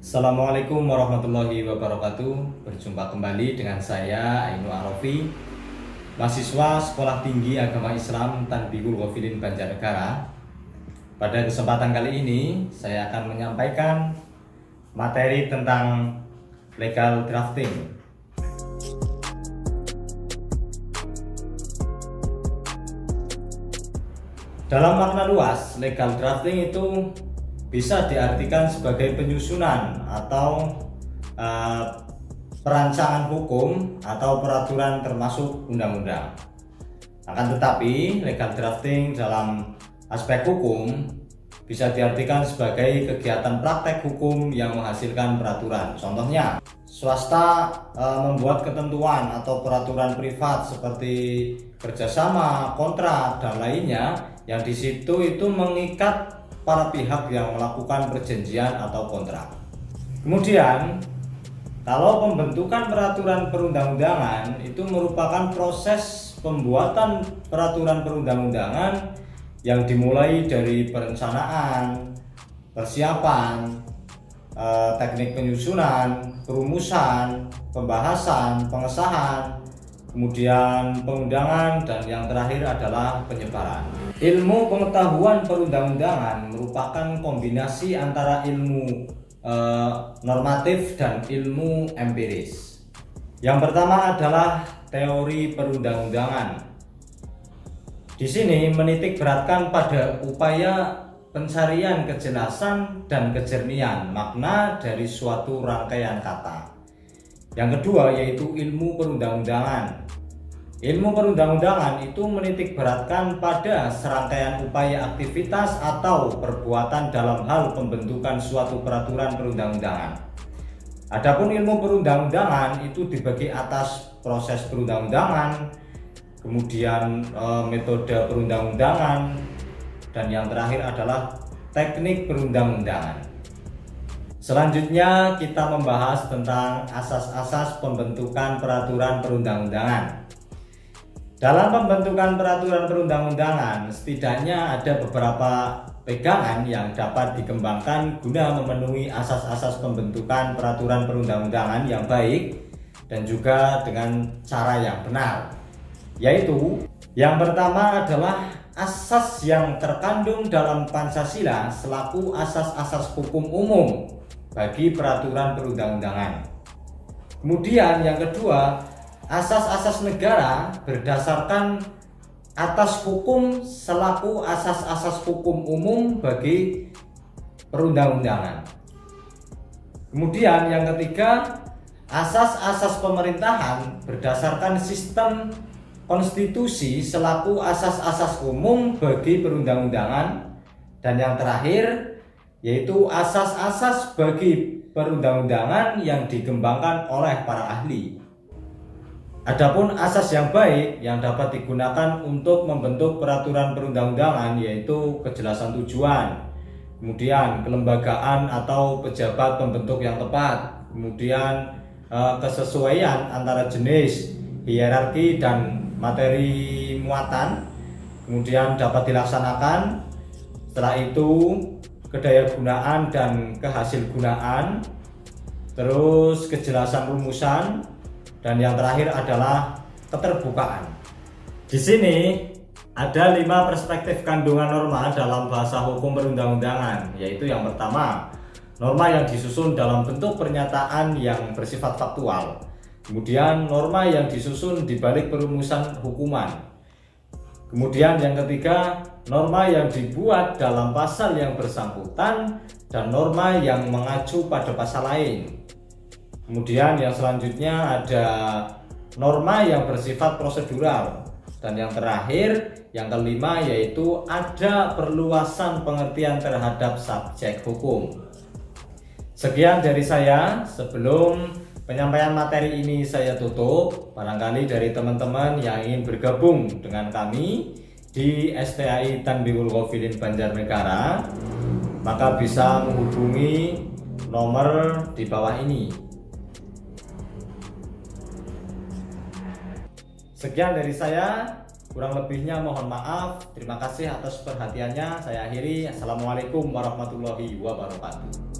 Assalamualaikum warahmatullahi wabarakatuh. Berjumpa kembali dengan saya Ainu Arofi, mahasiswa Sekolah Tinggi Agama Islam Tanbihul Ghafilin Banjarnegara. Pada kesempatan kali ini saya akan menyampaikan materi tentang legal drafting. Dalam makna luas, legal drafting itu bisa diartikan sebagai penyusunan atau perancangan hukum atau peraturan termasuk undang-undang. Akan tetapi, legal drafting dalam aspek hukum bisa diartikan sebagai kegiatan praktek hukum yang menghasilkan peraturan. Contohnya, swasta membuat ketentuan atau peraturan privat seperti kerjasama, kontrak, dan lainnya yang di situ itu mengikat para pihak yang melakukan perjanjian atau kontrak. Kemudian, kalau pembentukan peraturan perundang-undangan itu merupakan proses pembuatan peraturan perundang-undangan yang dimulai dari perencanaan, persiapan, teknik penyusunan, perumusan, pembahasan, pengesahan, kemudian pengundangan, dan yang terakhir adalah penyebaran. Ilmu pengetahuan perundang-undangan merupakan kombinasi antara ilmu normatif dan ilmu empiris. Yang pertama adalah teori perundang-undangan. Di sini menitik beratkan pada upaya pencarian kejelasan dan kejernihan makna dari suatu rangkaian kata. Yang kedua yaitu ilmu perundang-undangan. Ilmu perundang-undangan itu menitik beratkan pada serangkaian upaya aktivitas atau perbuatan dalam hal pembentukan suatu peraturan perundang-undangan. Adapun ilmu perundang-undangan itu dibagi atas proses perundang-undangan, kemudian metode perundang-undangan, dan yang terakhir adalah teknik perundang-undangan. Selanjutnya kita membahas tentang asas-asas pembentukan peraturan perundang-undangan. Dalam pembentukan peraturan perundang-undangan, setidaknya ada beberapa pegangan yang dapat dikembangkan guna memenuhi asas-asas pembentukan peraturan perundang-undangan yang baik dan juga dengan cara yang benar. Yaitu, yang pertama adalah asas yang terkandung dalam Pancasila selaku asas-asas hukum umum bagi peraturan perundang-undangan. Kemudian yang kedua, asas-asas negara berdasarkan atas hukum selaku asas-asas hukum umum bagi perundang-undangan. Kemudian yang ketiga, asas-asas pemerintahan berdasarkan sistem konstitusi selaku asas-asas umum bagi perundang-undangan. Dan yang terakhir yaitu asas-asas bagi perundang-undangan yang dikembangkan oleh para ahli. Adapun asas yang baik yang dapat digunakan untuk membentuk peraturan perundang-undangan yaitu kejelasan tujuan, kemudian kelembagaan atau pejabat pembentuk yang tepat, kemudian kesesuaian antara jenis, hierarki, dan materi muatan, kemudian dapat dilaksanakan. Setelah itu kedayagunaan dan kehasilgunaan, terus kejelasan rumusan, dan yang terakhir adalah keterbukaan. Di sini ada 5 perspektif kandungan norma dalam bahasa hukum perundang-undangan, yaitu yang pertama, norma yang disusun dalam bentuk pernyataan yang bersifat faktual. Kemudian norma yang disusun di balik perumusan hukuman. Kemudian yang ketiga, norma yang dibuat dalam pasal yang bersangkutan dan norma yang mengacu pada pasal lain. Kemudian yang selanjutnya ada norma yang bersifat prosedural. Dan yang terakhir, yang kelima, yaitu ada perluasan pengertian terhadap subjek hukum. Sekian dari saya. Sebelum penyampaian materi ini saya tutup, barangkali dari teman-teman yang ingin bergabung dengan kami di STAI Tanbihul Ghafilin Banjarnegara, maka bisa menghubungi nomor di bawah ini. Sekian dari saya, kurang lebihnya mohon maaf. Terima kasih atas perhatiannya. Saya akhiri. Assalamualaikum warahmatullahi wabarakatuh.